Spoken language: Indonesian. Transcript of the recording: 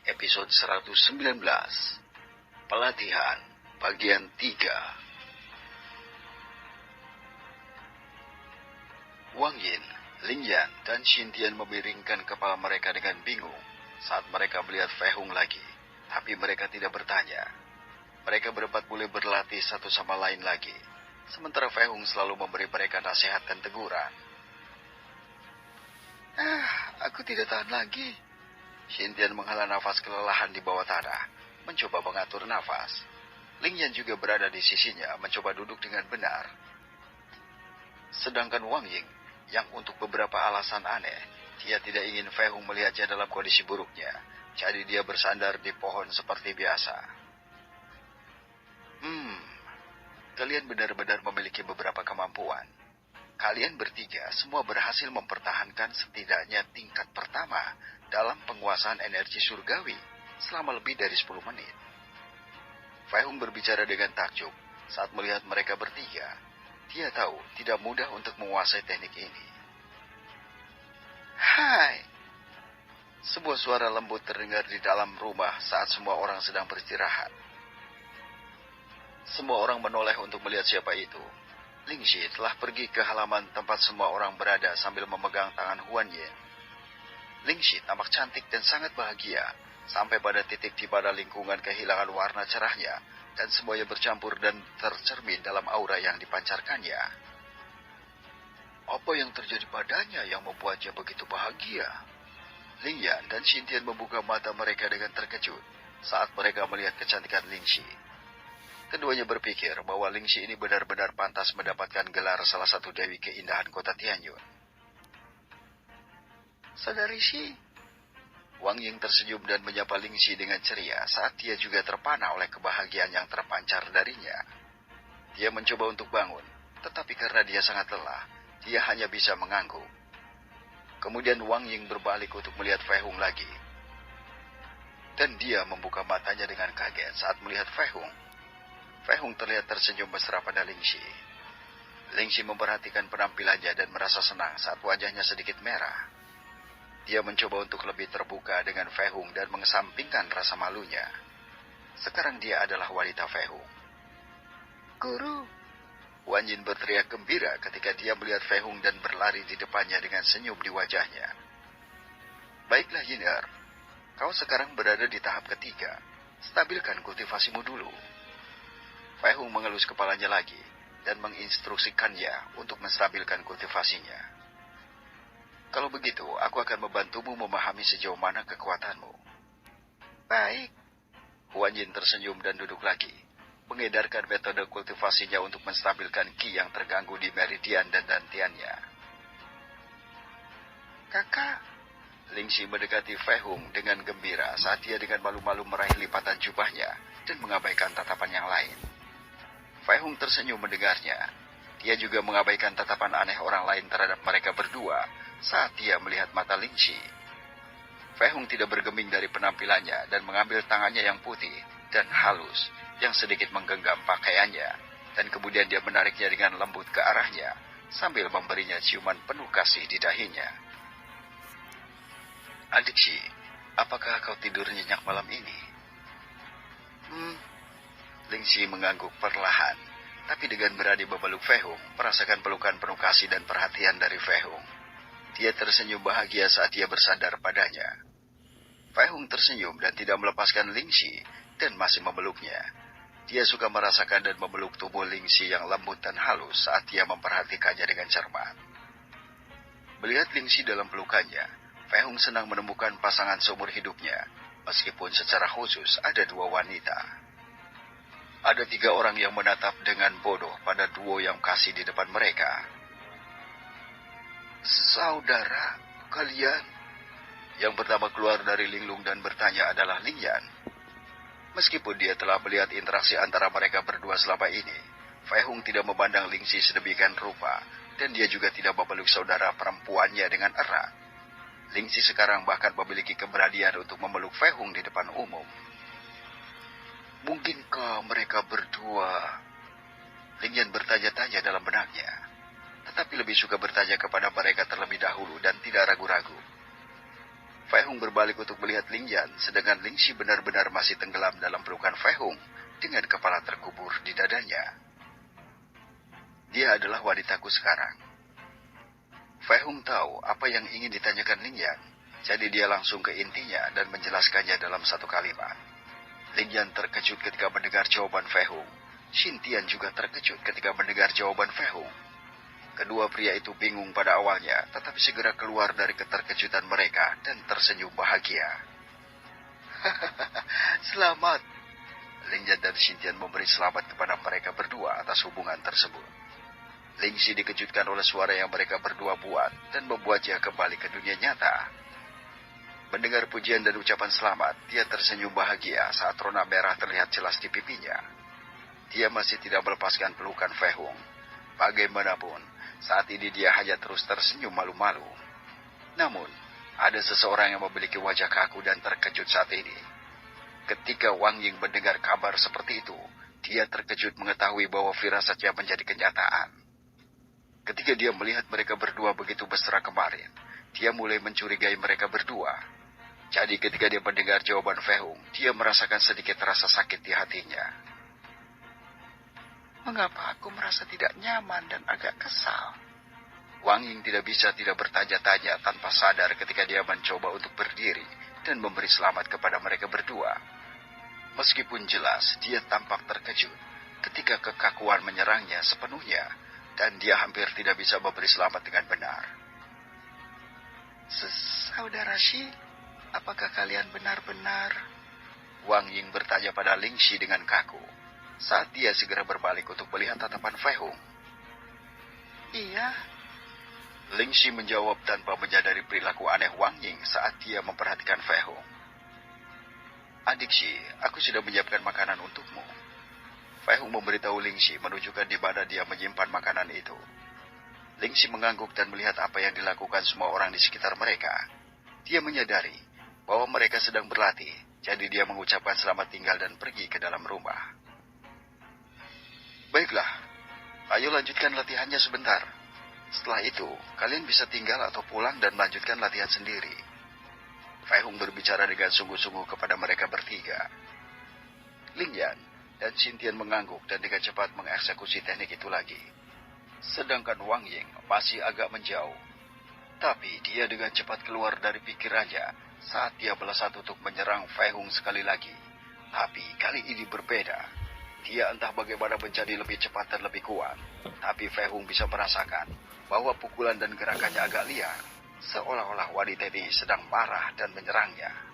episode 119, pelatihan, bagian 3. Wang Yin, Ling Yan, dan Xin Tian memiringkan kepala mereka dengan bingung saat mereka melihat Fei Hung lagi, tapi mereka tidak bertanya. Mereka berempat mulai berlatih satu sama lain lagi, sementara Fei Hung selalu memberi mereka nasihat dan teguran. Aku tidak tahan lagi. Xin Tian menghela nafas kelelahan di bawah tanah, mencoba mengatur nafas. Ling Yan juga berada di sisinya, mencoba duduk dengan benar. Sedangkan Wang Ying, yang untuk beberapa alasan aneh, dia tidak ingin Fei Hung melihatnya dalam kondisi buruknya, jadi dia bersandar di pohon seperti biasa. Kalian benar-benar memiliki beberapa kemampuan. Kalian bertiga semua berhasil mempertahankan setidaknya tingkat pertama dalam penguasaan energi surgawi selama lebih dari 10 menit. Fei Hung berbicara dengan takjub saat melihat mereka bertiga. Dia tahu tidak mudah untuk menguasai teknik ini. Hai! Sebuah suara lembut terdengar di dalam rumah saat semua orang sedang beristirahat. Semua orang menoleh untuk melihat siapa itu. Ling Xi telah pergi ke halaman tempat semua orang berada sambil memegang tangan Huan Yin. Ling Xi tampak cantik dan sangat bahagia, sampai pada titik di mana lingkungan kehilangan warna cerahnya, dan semuanya bercampur dan tercermin dalam aura yang dipancarkannya. Apa yang terjadi padanya yang membuatnya begitu bahagia? Ling Yan dan Xin Tian membuka mata mereka dengan terkejut saat mereka melihat kecantikan Ling Xi. Keduanya berpikir bahwa Ling Xi ini benar-benar pantas mendapatkan gelar salah satu dewi keindahan kota Tianyun. Saudari Xi. Wang Ying tersenyum dan menyapa Ling Xi dengan ceria saat dia juga terpana oleh kebahagiaan yang terpancar darinya. Dia mencoba untuk bangun, tetapi karena dia sangat lelah, dia hanya bisa mengangguk. Kemudian Wang Ying berbalik untuk melihat Fei Hung lagi. Dan dia membuka matanya dengan kaget saat melihat Fei Hung. Fei Hung terlihat tersenyum mesra pada Ling Xi. Ling Xi memperhatikan penampilannya dan merasa senang saat wajahnya sedikit merah. Dia mencoba untuk lebih terbuka dengan Fei Hung dan mengesampingkan rasa malunya. Sekarang dia adalah wanita Fei Hung. Guru! Wan Yin berteriak gembira ketika dia melihat Fei Hung dan berlari di depannya dengan senyum di wajahnya. Baiklah Yinar, kau sekarang berada di tahap ketiga. Stabilkan kultivasimu dulu. Fei Hung mengelus kepalanya lagi dan menginstruksikannya untuk menstabilkan kultivasinya. Kalau begitu, aku akan membantumu memahami sejauh mana kekuatanmu. Baik. Huan Yin tersenyum dan duduk lagi, mengedarkan metode kultivasinya untuk menstabilkan ki yang terganggu di meridian dan dantiannya. Kakak. Ling Xi mendekati Fei Hung dengan gembira saat dia dengan malu-malu meraih lipatan jubahnya dan mengabaikan tatapan yang lain. Fei Hung tersenyum mendengarnya. Dia juga mengabaikan tatapan aneh orang lain terhadap mereka berdua saat dia melihat mata Ling Xi. Fei Hung tidak bergeming dari penampilannya dan mengambil tangannya yang putih dan halus yang sedikit menggenggam pakaiannya, dan kemudian dia menariknya dengan lembut ke arahnya sambil memberinya ciuman penuh kasih di dahinya. Adik Xi, apakah kau tidur nyenyak malam ini? Ling Xi mengangguk perlahan, tapi dengan berani memeluk Fei Hung, merasakan pelukan penuh kasih dan perhatian dari Fei Hung. Dia tersenyum bahagia saat dia bersandar padanya. Fei Hung tersenyum dan tidak melepaskan Ling Xi dan masih memeluknya. Dia suka merasakan dan memeluk tubuh Ling Xi yang lembut dan halus saat dia memperhatikannya dengan cermat. Melihat Ling Xi dalam pelukannya, Fei Hung senang menemukan pasangan seumur hidupnya, meskipun secara khusus ada 2 wanita. Ada 3 orang yang menatap dengan bodoh pada duo yang kasih di depan mereka. Saudara, kalian? Yang pertama keluar dari linglung dan bertanya adalah Ling Yan. Meskipun dia telah melihat interaksi antara mereka berdua selama ini, Fei Hung tidak memandang Ling Xi sedemikian rupa, dan dia juga tidak memeluk saudara perempuannya dengan erat. Ling Xi sekarang bahkan memiliki keberanian untuk memeluk Fei Hung di depan umum. Mungkinkah mereka berdua? Ling Yan bertanya-tanya dalam benaknya, tetapi lebih suka bertanya kepada mereka terlebih dahulu dan tidak ragu-ragu. Fei Fei Hong berbalik untuk melihat Ling Yan, sedangkan Ling Xi benar-benar masih tenggelam dalam pelukan Fei Hong dengan kepala terkubur di dadanya. Dia adalah wanitaku sekarang. Fei Hong tahu apa yang ingin ditanyakan Ling Yan, jadi dia langsung ke intinya dan menjelaskannya dalam satu kalimat. Ling Yan terkejut ketika mendengar jawaban Fei Hong. Xin Tian juga terkejut ketika mendengar jawaban Fei Hong. Kedua pria itu bingung pada awalnya, tetapi segera keluar dari keterkejutan mereka dan tersenyum bahagia. Selamat. Ling Yan dan Xin Tian memberi selamat kepada mereka berdua atas hubungan tersebut. Ling Xi dikejutkan oleh suara yang mereka berdua buat dan membuatnya kembali ke dunia nyata. Mendengar pujian dan ucapan selamat, dia tersenyum bahagia saat rona merah terlihat jelas di pipinya. Dia masih tidak melepaskan pelukan Fei Hong. Bagaimanapun, saat ini dia hanya terus tersenyum malu-malu. Namun, ada seseorang yang memiliki wajah kaku dan terkejut saat ini. Ketika Wang Ying mendengar kabar seperti itu, dia terkejut mengetahui bahwa firasatnya menjadi kenyataan. Ketika dia melihat mereka berdua begitu mesra kemarin, dia mulai mencurigai mereka berdua. Jadi ketika dia mendengar jawaban Fei Hong, dia merasakan sedikit rasa sakit di hatinya. Mengapa aku merasa tidak nyaman dan agak kesal? Wang Ying tidak bisa tidak bertanya-tanya tanpa sadar ketika dia mencoba untuk berdiri dan memberi selamat kepada mereka berdua. Meskipun jelas dia tampak terkejut ketika kekakuan menyerangnya sepenuhnya dan dia hampir tidak bisa memberi selamat dengan benar. Saudara Shi, apakah kalian benar-benar? Wang Ying bertanya pada Ling Xi dengan kaku, saat dia segera berbalik untuk melihat tatapan Fei Hong. Iya. Ling Xi menjawab tanpa menyadari perilaku aneh Wang Ying saat dia memperhatikan Fei Hong. Adik Xi, aku sudah menyiapkan makanan untukmu. Fei Hong memberitahu Ling Xi menunjukkan di mana dia menyimpan makanan itu. Ling Xi mengangguk dan melihat apa yang dilakukan semua orang di sekitar mereka. Dia menyadari bahwa mereka sedang berlatih, jadi dia mengucapkan selamat tinggal dan pergi ke dalam rumah. Baiklah, ayo lanjutkan latihannya sebentar. Setelah itu, kalian bisa tinggal atau pulang dan melanjutkan latihan sendiri. Fei Hong berbicara dengan sungguh-sungguh kepada mereka bertiga. Ling Yan dan Xin Tian mengangguk dan dengan cepat mengeksekusi teknik itu lagi. Sedangkan Wang Ying masih agak menjauh. Tapi dia dengan cepat keluar dari pikirannya saat dia melesat untuk menyerang Fei Hong sekali lagi. Tapi kali ini berbeda. Dia entah bagaimana menjadi lebih cepat dan lebih kuat. Tapi Fei Hong bisa merasakan bahwa pukulan dan gerakannya agak liar. Seolah-olah wanita ini sedang marah dan menyerangnya.